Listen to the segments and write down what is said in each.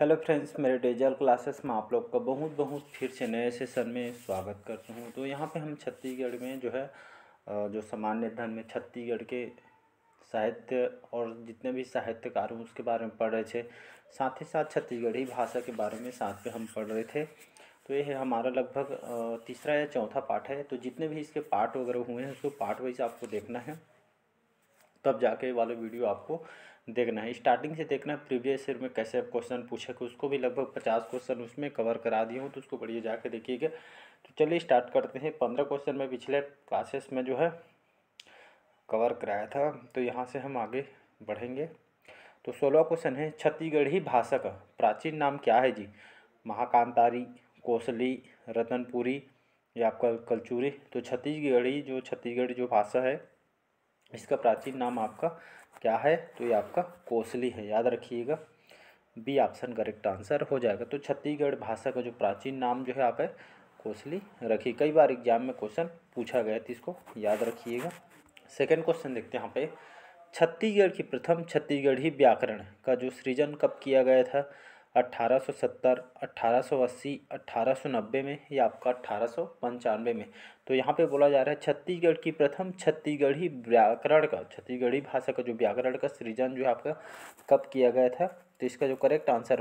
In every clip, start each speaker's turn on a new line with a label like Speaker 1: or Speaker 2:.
Speaker 1: Hello friends, मेरे dazzle classes में आप लोग का बहुत बहुत फिर से नए सेशन में स्वागत करता हूँ। तो यहाँ पे हम छत्तीसगढ़ में जो है जो सामान्य अध्ययन में छत्तीसगढ़ के साहित्य और जितने भी साहित्यकार हैं उसके बारे में पढ़ रहे थे। साथ ही साथ छत्तीसगढ़ी भाषा के बारे में साथ में हम पढ़ रहे थे। तो ये है हमारा लगभग तीसरा या चौथा पाठ है। तो जितने भी इसके पार्ट वगैरह हुए हैं उसको पार्ट वाइज आपको देखना है, तब जाके ये वाला वीडियो आपको देखना है। स्टार्टिंग से देखना है प्रीवियस ईयर में कैसे क्वेश्चन पूछे कि उसको भी लगभग 50 क्वेश्चन उसमें कवर करा दिए हूँ, तो उसको बढ़िया जाके देखिएगा। तो चलिए स्टार्ट करते हैं। 15 क्वेश्चन में पिछले क्लासेस में जो है कवर कराया था, तो यहाँ से हम आगे बढ़ेंगे। तो 16वां क्वेश्चन है, छत्तीसगढ़ी भाषा का प्राचीन नाम क्या है जी? महाकांतारी, कोसली, रतनपुरी या आपका कलचुरी। तो छत्तीसगढ़ी जो भाषा है इसका प्राचीन नाम आपका क्या है? तो ये आपका कोसली है, याद रखिएगा। बी ऑप्शन करेक्ट आंसर हो जाएगा। तो छत्तीसगढ़ भाषा का जो प्राचीन नाम जो है आप है कोसली रखिए। कई बार एग्जाम में क्वेश्चन पूछा गया तो इसको याद रखिएगा। सेकंड क्वेश्चन देखते हैं यहाँ पे, छत्तीसगढ़ की प्रथम छत्तीसगढ़ी व्याकरण का जो सृजन कब किया गया था? 1870, 1880, 1890 में या आपका 1895 में। तो यहाँ पे बोला जा रहा है छत्तीसगढ़ की प्रथम छत्तीसगढ़ी व्याकरण का, छत्तीसगढ़ी भाषा का जो व्याकरण का सृजन जो है आपका कब किया गया था? तो इसका जो करेक्ट आंसर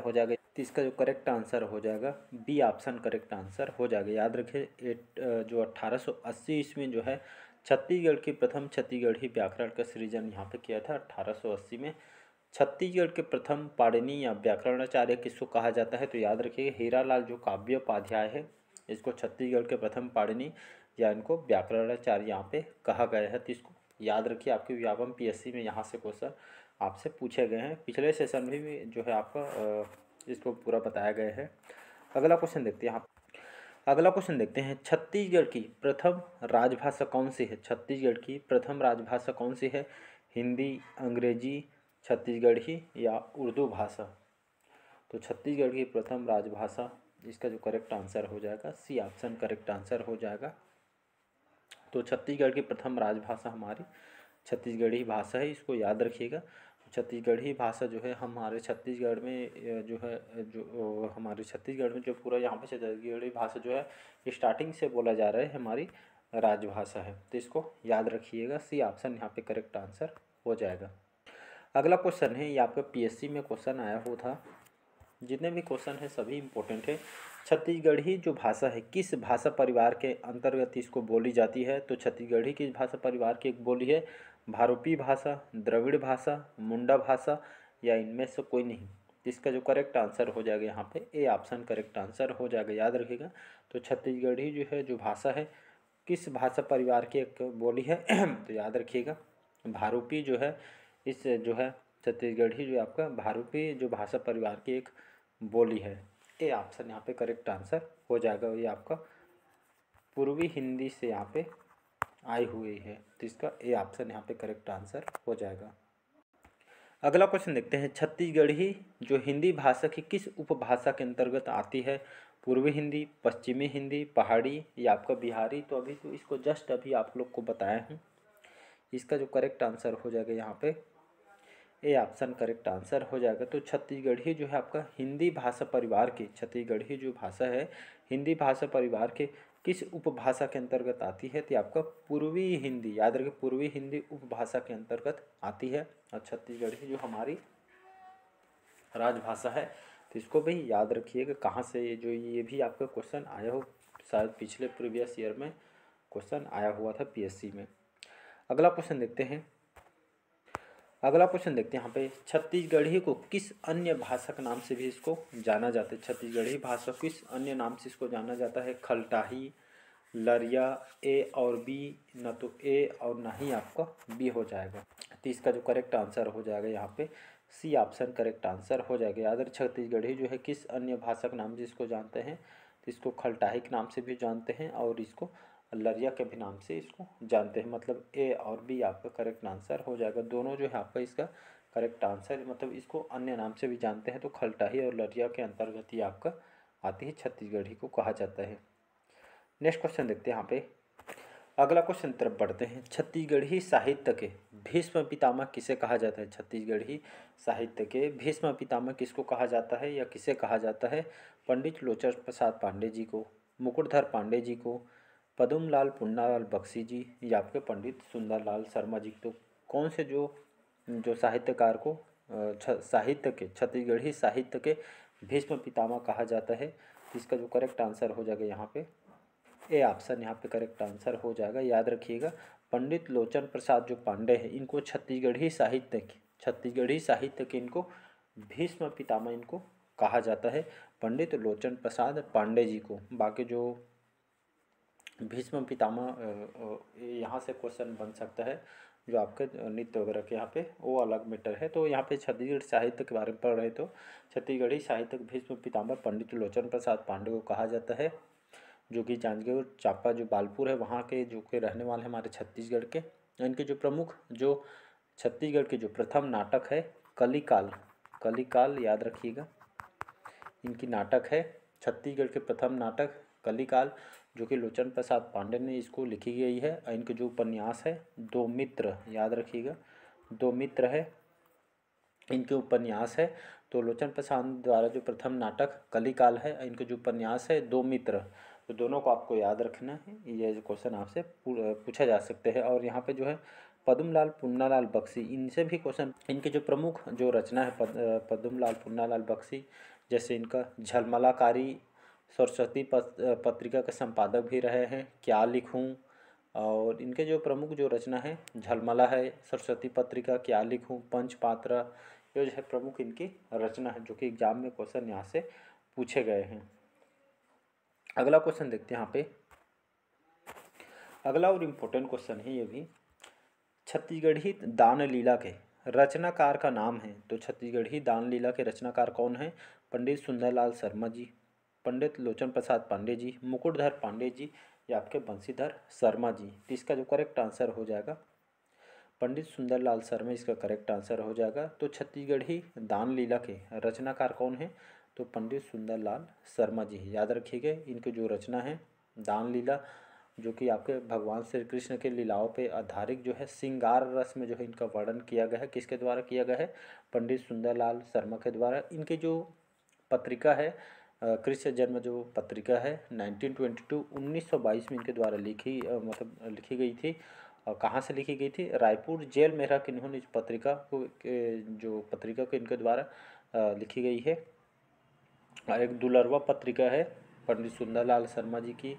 Speaker 1: हो जाएगा बी ऑप्शन करेक्ट आंसर हो जाएगा। याद रखिए जो 1880 ईस्वी जो है छत्तीसगढ़ की प्रथम छत्तीसगढ़ी व्याकरण का सृजन यहाँ पे किया था 1880 में। छत्तीसगढ़ के प्रथम पाणिनि या व्याकरणाचार्य किसको कहा जाता है? तो याद रखिए हीरालाल जो काव्योपाध्याय है इसको छत्तीसगढ़ के प्रथम पाणिनि या इनको व्याकरणाचार्य यहाँ पे कहा गया है। तो इसको याद रखिए, आपके व्यापम पीएससी में यहाँ से क्वेश्चन आपसे पूछे गए हैं। पिछले सेशन में भी जो है आपका इसको पूरा बताया गया है। अगला क्वेश्चन देखते हैं छत्तीसगढ़ की प्रथम राजभाषा कौन सी है? छत्तीसगढ़ की प्रथम राजभाषा कौन सी है? हिंदी, अंग्रेजी, छत्तीसगढ़ी या उर्दू भाषा। तो छत्तीसगढ़ की प्रथम राजभाषा, इसका जो करेक्ट आंसर हो जाएगा सी ऑप्शन करेक्ट आंसर हो जाएगा। तो छत्तीसगढ़ की प्रथम राजभाषा हमारी छत्तीसगढ़ी भाषा है, इसको याद रखिएगा। छत्तीसगढ़ी भाषा जो है हमारे छत्तीसगढ़ में जो पूरा यहाँ पे छत्तीसगढ़ी भाषा जो है स्टार्टिंग से बोला जा रहा है हमारी राजभाषा है। तो इसको याद रखिएगा, सी ऑप्शन यहाँ पे करेक्ट आंसर हो जाएगा। अगला क्वेश्चन है, ये आपका पीएससी में क्वेश्चन आया हुआ था। जितने भी क्वेश्चन है सभी इम्पोर्टेंट है। छत्तीसगढ़ी जो भाषा है किस भाषा परिवार के अंतर्गत इसको बोली जाती है? तो छत्तीसगढ़ी किस भाषा परिवार की एक बोली है? भारूपी भाषा, द्रविड़ भाषा, मुंडा भाषा या इनमें से कोई नहीं। इसका जो करेक्ट आंसर हो जाएगा यहाँ पे ए ऑप्शन करेक्ट आंसर हो जाएगा, याद रखिएगा। तो छत्तीसगढ़ी जो है जो भाषा है किस भाषा परिवार की एक बोली है? तो याद रखिएगा भारूपी जो है इस जो है छत्तीसगढ़ी जो आपका भारूपी जो भाषा परिवार की एक बोली है। ए ऑप्शन यहाँ पे करेक्ट आंसर हो जाएगा। ये आपका पूर्वी हिंदी से यहाँ पे आई हुई है, तो इसका ए ऑप्शन यहाँ पे करेक्ट आंसर हो जाएगा। अगला क्वेश्चन देखते हैं, छत्तीसगढ़ी जो हिंदी भाषा की किस उपभाषा के अंतर्गत आती है? पूर्वी हिंदी, पश्चिमी हिंदी, पहाड़ी या आपका बिहारी। तो अभी तो इसको जस्ट अभी आप लोग को बताया हूँ, इसका जो करेक्ट आंसर हो जाएगा यहाँ पे ए ऑप्शन करेक्ट आंसर हो जाएगा। तो छत्तीसगढ़ी जो है आपका हिंदी भाषा परिवार की, छत्तीसगढ़ी जो भाषा है हिंदी भाषा परिवार के किस उपभाषा के अंतर्गत आती है? तो आपका पूर्वी हिंदी, याद रखिए पूर्वी हिंदी उपभाषा के अंतर्गत आती है। और छत्तीसगढ़ी जो हमारी राजभाषा है तो इसको भी याद रखिएगा। कहाँ से ये भी आपका क्वेश्चन आया हो, शायद पिछले प्रीवियस ईयर में क्वेश्चन आया हुआ था पीएससी में। अगला क्वेश्चन देखते हैं यहाँ पे, छत्तीसगढ़ी को किस अन्य भाषा के नाम से भी इसको जाना जाता है? छत्तीसगढ़ी भाषा किस अन्य नाम से इसको जाना जाता है? खलटाही, लरिया, ए और बी, न तो ए और ना ही आपका बी हो जाएगा। तो इसका जो करेक्ट आंसर हो जाएगा यहाँ पे सी ऑप्शन करेक्ट आंसर हो जाएगा। याद रखिए छत्तीसगढ़ी जो है किस अन्य भाषा के नाम से इसको जानते हैं? तो इसको खलटाही के नाम से भी जानते हैं और इसको लरिया के भी नाम से इसको जानते हैं। मतलब ए और बी आपका करेक्ट आंसर हो जाएगा। दोनों जो है आपका इसका करेक्ट आंसर, मतलब इसको अन्य नाम से भी जानते हैं। तो खलटाही और लरिया के अंतर्गत ही आपका आती है, छत्तीसगढ़ी को कहा जाता है। नेक्स्ट क्वेश्चन देखते हैं यहाँ पे, अगला क्वेश्चन तरफ बढ़ते हैं। छत्तीसगढ़ी साहित्य के भीष्म पितामह किसे कहा जाता है? छत्तीसगढ़ी साहित्य के भीष्म पितामह किसको कहा जाता है या किसे कहा जाता है? पंडित लोचन प्रसाद पांडे जी को, मुकुटधर पांडे जी को, पद्मलाल पुन्नालाल बख्शी जी या आपके पंडित सुंदरलाल शर्मा जी। तो कौन से जो जो साहित्यकार को साहित्य के छत्तीसगढ़ी साहित्य के भीष्म पितामह कहा जाता है? इसका जो करेक्ट आंसर हो जाएगा यहाँ पे ए ऑप्शन यहाँ पे करेक्ट आंसर हो जाएगा। याद रखिएगा, पंडित लोचन प्रसाद जो पांडे हैं इनको छत्तीसगढ़ी साहित्य के इनको भीष्म पितामह इनको कहा जाता है, पंडित लोचन प्रसाद पांडे जी को। बाकी जो भीष्म पितामह यहाँ से क्वेश्चन बन सकता है जो आपके नृत्य वगैरह के यहाँ पे वो अलग मैटर है। तो यहाँ पे छत्तीसगढ़ साहित्य के बारे में पढ़ रहे तो छत्तीसगढ़ी साहित्य के भीष्म पितामह पंडित लोचन प्रसाद पांडे को कहा जाता है, जो कि जांजगीर चांपा जो बालपुर है वहाँ के जो के रहने वाले हमारे छत्तीसगढ़ के। इनके जो प्रमुख जो छत्तीसगढ़ के जो प्रथम नाटक है कलिकाल याद रखिएगा, इनकी नाटक है छत्तीसगढ़ के प्रथम नाटक कलिकाल, जो कि लोचन प्रसाद पांडे ने इसको लिखी गई है। इनके जो उपन्यास है दो मित्र, याद रखिएगा दो मित्र है इनके उपन्यास है। तो लोचन प्रसाद द्वारा जो प्रथम नाटक कलिकाल है, इनके जो उपन्यास है दो मित्र, तो दोनों को आपको याद रखना है। ये जो क्वेश्चन आपसे पूछा जा सकते हैं। और यहाँ पे जो है पद्मलाल पुन्नालाल बख्शी, इनसे भी क्वेश्चन, इनके जो प्रमुख जो रचना है पद्मलाल पुन्नालाल बख्शी, जैसे इनका झलमलाकारी सरस्वती पत्रिका के संपादक भी रहे हैं, क्या लिखूं, और इनके जो प्रमुख जो रचना है झलमला है, सरस्वती पत्रिका, क्या लिखूं, पंचपात्र, ये जो है प्रमुख इनकी रचना है, जो कि एग्जाम में क्वेश्चन यहाँ से पूछे गए हैं। अगला क्वेश्चन देखते हैं यहाँ पे। अगला और इम्पोर्टेंट क्वेश्चन है ये भी। छत्तीसगढ़ी दान लीला के रचनाकार का नाम है, तो छत्तीसगढ़ी दान लीला के रचनाकार कौन है? पंडित सुंदरलाल शर्मा जी, पंडित लोचन प्रसाद पांडे जी, मुकुटधर पांडे जी या आपके बंशीधर शर्मा जी। तो इसका जो करेक्ट आंसर हो जाएगा पंडित सुंदरलाल शर्मा, इसका करेक्ट आंसर हो जाएगा। तो छत्तीसगढ़ी दान लीला के रचनाकार कौन है? तो पंडित सुंदरलाल शर्मा जी। याद रखिएगा, इनकी जो रचना है दान लीला, जो कि आपके भगवान श्री कृष्ण के लीलाओं पे आधारित जो है श्रृंगार रस में जो है इनका वर्णन किया गया है, किसके द्वारा किया गया है? पंडित सुंदरलाल शर्मा के द्वारा। इनकी जो पत्रिका है कृष्ण जन्म जो पत्रिका है 1922 में इनके द्वारा लिखी गई थी। और कहाँ से लिखी गई थी? रायपुर जेल में रह के इन्होंने इस पत्रिका को इनके द्वारा लिखी गई है। और एक दुलरवा पत्रिका है पंडित सुंदरलाल शर्मा जी की।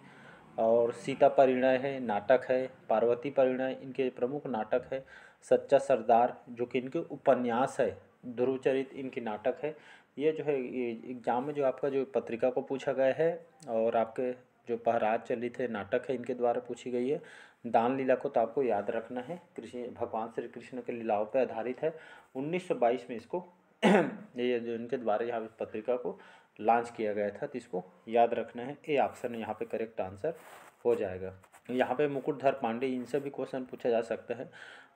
Speaker 1: और सीता परिणय है, नाटक है, पार्वती परिणय इनके प्रमुख नाटक है, सच्चा सरदार जो कि इनके उपन्यास है, ध्रुवचरित इनकी नाटक है। ये जो है एग्जाम में जो आपका जो पत्रिका को पूछा गया है, और आपके जो पहराज चलित है नाटक है इनके द्वारा पूछी गई है। दान लीला को तो आपको याद रखना है, कृष्ण भगवान श्री कृष्ण के लीलाओं पर आधारित है। 1922 में इसको ये जो इनके द्वारा यहाँ पत्रिका को लॉन्च किया गया था, तो इसको याद रखना है। ए ऑप्शन यहाँ पे करेक्ट आंसर हो जाएगा। यहाँ पे मुकुटधर पांडे, इनसे भी क्वेश्चन पूछा जा सकता है।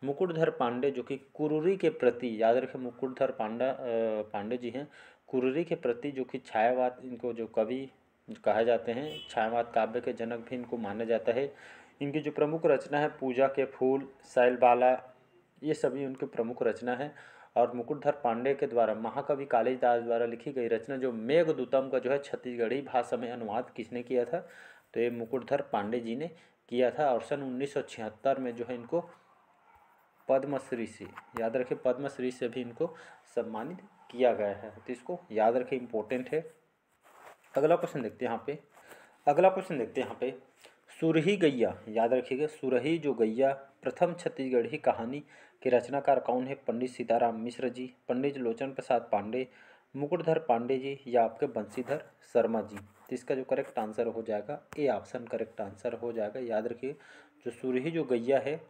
Speaker 1: मुकुटधर पांडे जो कि कुरुरी के प्रति, याद रखें मुकुटधर पांडे जी हैं, कुरुरी के प्रति जो कि छायावाद, इनको जो कवि कहे जाते हैं, छायावाद काव्य के जनक भी इनको माना जाता है। इनकी जो प्रमुख रचना है पूजा के फूल, शैलबाला, ये सभी उनकी प्रमुख रचना है। और मुकुटधर पांडे के द्वारा महाकवि कालिदास द्वारा लिखी गई रचना जो मेघदूतम का जो है छत्तीसगढ़ी भाषा में अनुवाद किसने किया था? तो ये मुकुटधर पांडे जी ने किया था। और सन 1976 में जो है इनको पद्मश्री से, याद रखें पद्मश्री से भी इनको सम्मानित किया गया है, तो इसको याद रखें, इम्पोर्टेंट है। अगला क्वेश्चन देखते हैं यहाँ पे। सुरही गैया, याद रखिएगा सुरही जो गैया प्रथम छत्तीसगढ़ी कहानी के रचनाकार कौन है? पंडित सीताराम मिश्र जी, पंडित लोचन प्रसाद पांडे, मुकुटधर पांडे जी या आपके बंशीधर शर्मा जी। तो इसका जो करेक्ट आंसर हो जाएगा ए ऑप्शन करेक्ट आंसर हो जाएगा। याद रखिए जो सुरही जो गैया है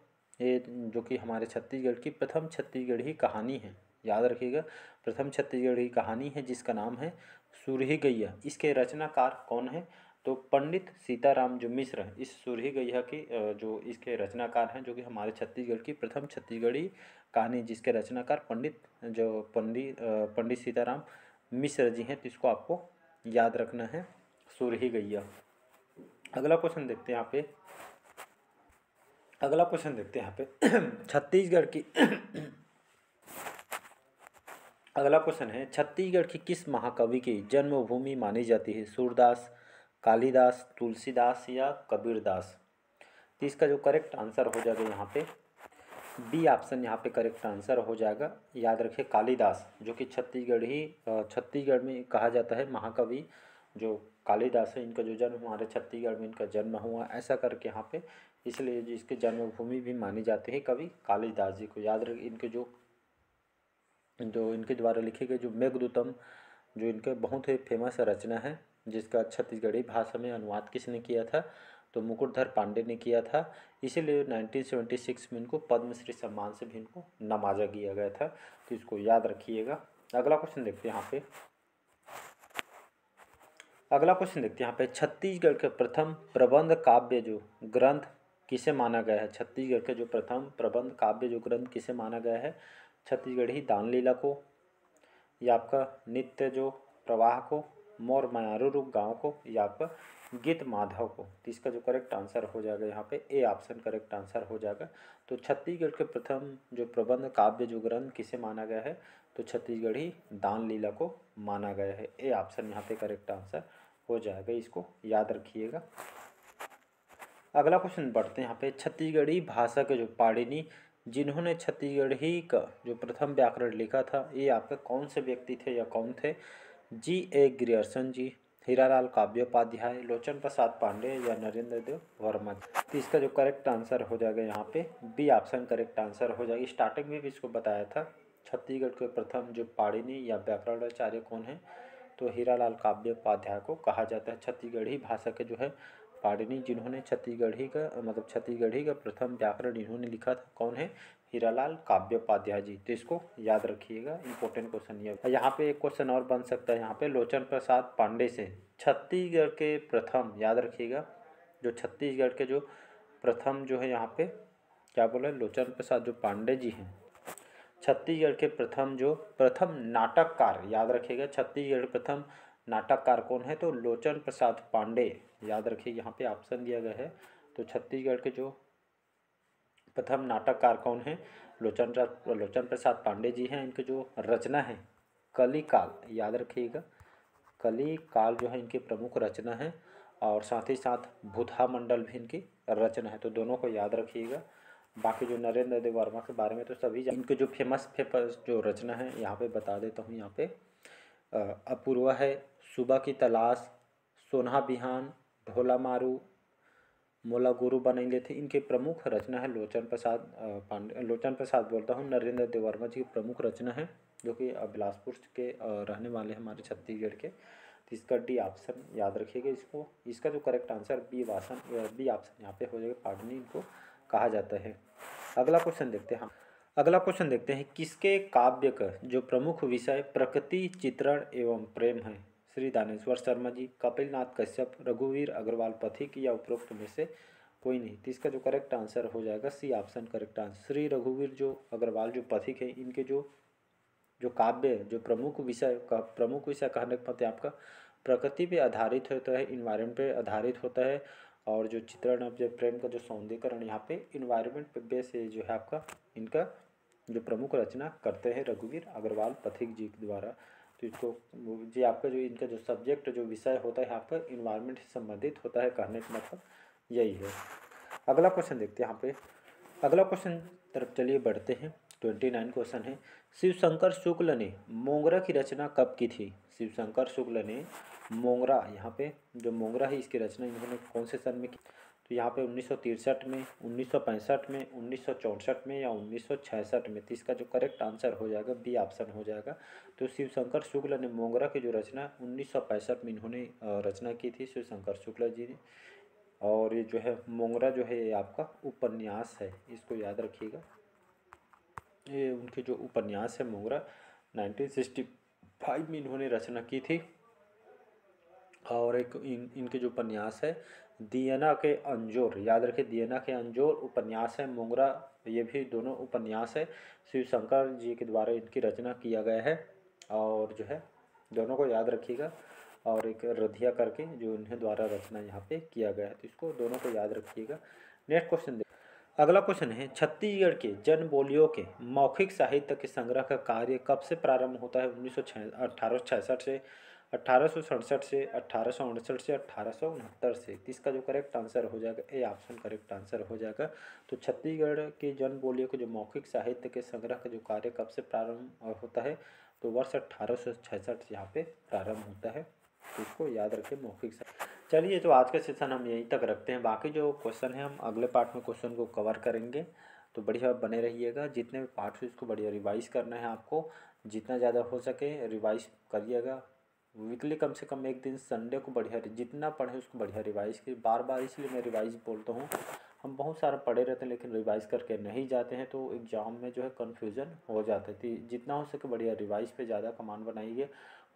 Speaker 1: ये जो कि हमारे छत्तीसगढ़ की प्रथम छत्तीसगढ़ी कहानी है, याद रखिएगा प्रथम छत्तीसगढ़ी कहानी है जिसका नाम है सुरही गैया। इसके रचनाकार कौन है? तो पंडित सीताराम जो मिश्र हैं, इस सुरही गैया की जो इसके रचनाकार हैं, जो कि हमारे छत्तीसगढ़ की प्रथम छत्तीसगढ़ी कहानी जिसके रचनाकार पंडित सीताराम मिश्र जी हैं, तो इसको आपको याद रखना है सुरही गैया। अगला क्वेश्चन देखते हैं यहाँ पे। अगला क्वेश्चन देखते हैं यहाँ पे छत्तीसगढ़ की अगला क्वेश्चन है, छत्तीसगढ़ की किस महाकवि की जन्मभूमि मानी जाती है? सूरदास, कालिदास, तुलसीदास या कबीरदास? तो इसका जो करेक्ट आंसर हो जाएगा यहाँ पे बी ऑप्शन यहाँ पे करेक्ट आंसर हो जाएगा। याद रखें कालिदास, जो कि छत्तीसगढ़ में कहा जाता है महाकवि जो कालिदास है, इनका जो जन्म हमारे छत्तीसगढ़ में इनका जन्म हुआ ऐसा करके यहाँ पे, इसलिए जिसकी जन्मभूमि भी मानी जाती है कवि कालिदास जी को। याद रखें इनके जो इनके द्वारा लिखे गए जो मेघदूतम, जो इनका बहुत ही फेमस रचना है, जिसका छत्तीसगढ़ी भाषा में अनुवाद किसने किया था? तो मुकुटधर पांडे ने किया था। इसीलिए 1976 में इनको पद्मश्री सम्मान से भी इनको नवाजा गया गया था। तो इसको याद रखिएगा। अगला क्वेश्चन देखते हैं यहाँ पे यहाँ पे छत्तीसगढ़ के प्रथम प्रबंध काव्य जो ग्रंथ किसे माना गया है? छत्तीसगढ़ के जो प्रथम प्रबंध काव्य जो ग्रंथ किसे माना गया है? छत्तीसगढ़ी दान लीला को, या आपका नित्य जो प्रवाह को, मोर मायारू रूप गाँव को, या आपका गीत माधव को? तो इसका जो करेक्ट आंसर हो जाएगा यहाँ पे ए ऑप्शन करेक्ट आंसर हो जाएगा। तो छत्तीसगढ़ के प्रथम जो प्रबंध काव्य जो ग्रंथ किसे माना गया है? तो छत्तीसगढ़ी दान लीला को माना गया है। ए ऑप्शन यहाँ पे करेक्ट आंसर हो जाएगा, इसको याद रखिएगा। अगला क्वेश्चन बढ़ते हैं यहाँ पे छत्तीसगढ़ी भाषा के जो पाणिनि, जिन्होंने छत्तीसगढ़ी का जो प्रथम व्याकरण लिखा था, ये आपके कौन से व्यक्ति थे या कौन थे? जी ए ग्रियर्सन जी, हीरालाल काव्योपाध्याय, लोचन प्रसाद पांडे या नरेंद्र देव वर्मा जी? तो इसका जो करेक्ट आंसर हो जाएगा यहाँ पे बी ऑप्शन करेक्ट आंसर हो जाएगी। स्टार्टिंग में भी इसको बताया था, छत्तीसगढ़ के प्रथम जो पाणिनि या व्याकरणाचार्य कौन है? तो हीरालाल काव्योपाध्याय को कहा जाता है। छत्तीसगढ़ी भाषा के जो है पाणिनि, जिन्होंने छत्तीसगढ़ी का प्रथम व्याकरण इन्होंने लिखा था, कौन है? हीरालाल काव्योपाध्याय जी। तो इसको याद रखिएगा, इंपॉर्टेंट क्वेश्चन ये। यहाँ पे एक क्वेश्चन और बन सकता है यहाँ पे, लोचन प्रसाद पांडे से छत्तीसगढ़ के प्रथम, याद रखिएगा, जो छत्तीसगढ़ के जो प्रथम जो है यहाँ पे क्या बोला? लोचन प्रसाद जो पांडे जी हैं, छत्तीसगढ़ के प्रथम नाटककार, याद रखिएगा, छत्तीसगढ़ प्रथम नाटककार कौन है? तो लोचन प्रसाद पांडे। याद रखिए यहाँ पे ऑप्शन दिया गया है। तो छत्तीसगढ़ के जो प्रथम नाटककार कौन है? लोचन प्रसाद पांडे जी हैं। इनके जो रचना है कलिकाल, याद रखिएगा, कलिकाल जो है इनकी प्रमुख रचना है, और साथ ही साथ भूतहा मंडल भी इनकी रचना है। तो दोनों को याद रखिएगा। बाकी जो नरेंद्र देव वर्मा के बारे में तो सभी इनके जो फेमस जो रचना है यहाँ पे बता देता हूँ। यहाँ पे अपूर्वा है, सुबह की तलाश, सोना बिहान, ढोला मारू, मोला गुरु बनैले थे, इनके प्रमुख रचना है लोचन प्रसाद बोलता हूँ, नरेंद्र देव वर्मा जी की प्रमुख रचना है, जो कि बिलासपुर के रहने वाले हैं हमारे छत्तीसगढ़ के। तो इसका डी ऑप्शन याद रखिएगा इसको। इसका जो करेक्ट आंसर बी ऑप्शन यहाँ पे हो जाएगा, पाणिनि इनको कहा जाता है। अगला क्वेश्चन देखते हैं किसके काव्य का जो प्रमुख विषय प्रकृति चित्रण एवं प्रेम है? श्री दानेश्वर शर्मा जी, कपिलनाथ कश्यप, रघुवीर अग्रवाल पथिक या उपरोक्त में से कोई नहीं? तो इसका जो करेक्ट आंसर हो जाएगा C option correct answer. Shri रघुवीर जो अग्रवाल जो पथिक है, इनके जो काव्य जो प्रमुख विषय कहने का मतलब आपका प्रकृति पे आधारित होता है, इन्वायरमेंट पे आधारित होता है, और जो चित्रण अब जो प्रेम का जो सौंदर्यकरण यहाँ पे इन्वायरमेंट पे बेस जो है आपका, इनका जो प्रमुख रचना करते हैं रघुवीर अग्रवाल पथिक जी के द्वारा। तो इसको जी आपका जो इनका जो सब्जेक्ट जो विषय होता है यहाँ पर इन्वायरमेंट से संबंधित होता है, कहने का मतलब यही है। अगला क्वेश्चन देखते हैं यहाँ पे। अगला क्वेश्चन तरफ चलिए बढ़ते हैं। 29 क्वेश्चन है, शिवशंकर शुक्ल ने मोंगरा की रचना कब की थी? शिवशंकर शुक्ल ने मोंगरा, यहाँ पे जो मोंगरा है इसकी रचना इन्होंने कौन से सन में की? तो यहाँ पे 1963 में, 1965 में, 1964 में या 1966 में? तो इसका जो करेक्ट आंसर हो जाएगा बी ऑप्शन हो जाएगा। तो शिवशंकर शुक्ल ने मोंगरा की जो रचना 1965 में इन्होंने रचना की थी, शिवशंकर शुक्ल जी ने। और ये जो है मोंगरा जो है ये आपका उपन्यास है, इसको याद रखिएगा। ये उनके जो उपन्यास है मोंगरा 1965 में इन्होंने रचना की थी। और एक इनके जो उपन्यास है दियना के अंजोर, याद रखिए दियना के अंजोर उपन्यास है मोंगरा, ये भी दोनों उपन्यास है शिवशंकर जी के द्वारा इनकी रचना किया गया है। और जो है दोनों को याद रखिएगा। और एक रधिया करके जो इन्हें द्वारा रचना यहाँ पे किया गया है, तो इसको दोनों को याद रखिएगा। नेक्स्ट क्वेश्चन अगला क्वेश्चन है, छत्तीसगढ़ के जन बोलियों के मौखिक साहित्य के संग्रह का कार्य कब से प्रारंभ होता है? 1866 से, 1867 से, 1868 से, 1869 से? तो इसका जो करेक्ट आंसर हो जाएगा ए ऑप्शन करेक्ट आंसर हो जाएगा। तो छत्तीसगढ़ के जन बोलियों के जो मौखिक साहित्य के संग्रह का जो कार्य कब से प्रारंभ होता है? तो वर्ष 1866 यहाँ पे प्रारंभ होता है। तो इसको याद रखें, मौखिक साहित्य। चलिए, तो आज का सेशन हम यहीं तक रखते हैं। बाकी जो क्वेश्चन है हम अगले पार्ट में क्वेश्चन को कवर करेंगे। तो बढ़िया बने रहिएगा। जितने भी पार्ट्स हैं इसको बढ़िया रिवाइज करना है आपको, जितना ज़्यादा हो सके रिवाइज करिएगा। वीकली कम से कम एक दिन संडे को बढ़िया जितना पढ़े उसको बढ़िया रिवाइज कीजिए। बार बार इसलिए मैं रिवाइज बोलता हूँ, हम बहुत सारा पढ़े रहते हैं लेकिन रिवाइज करके नहीं जाते हैं, तो एग्ज़ाम में जो है कन्फ्यूज़न हो जाती थी। जितना हो सके बढ़िया रिवाइज पे ज़्यादा कमांड बनाइए।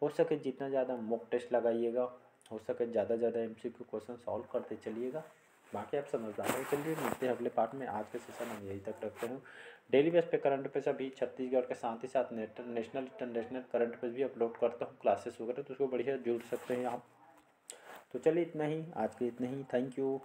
Speaker 1: हो सके जितना ज़्यादा मॉक टेस्ट लगाइएगा, हो सके ज़्यादा एमसीक्यू क्वेश्चन सॉल्व करते चलिएगा। बाकी आप समझदार हो। चलिए, मिलते हैं अगले पार्ट में। आज के सेशन हम यहीं तक रखते हैं। डेली बेस पे करंट अफेयर्स अभी छत्तीसगढ़ के साथ ही साथ नेशनल इंटरनेशनल करंट अफेयर्स भी अपलोड करता हूँ, क्लासेस वगैरह, तो उसको बढ़िया जुड़ सकते हैं आप। तो चलिए, इतना ही आज के, इतना ही। Thank you.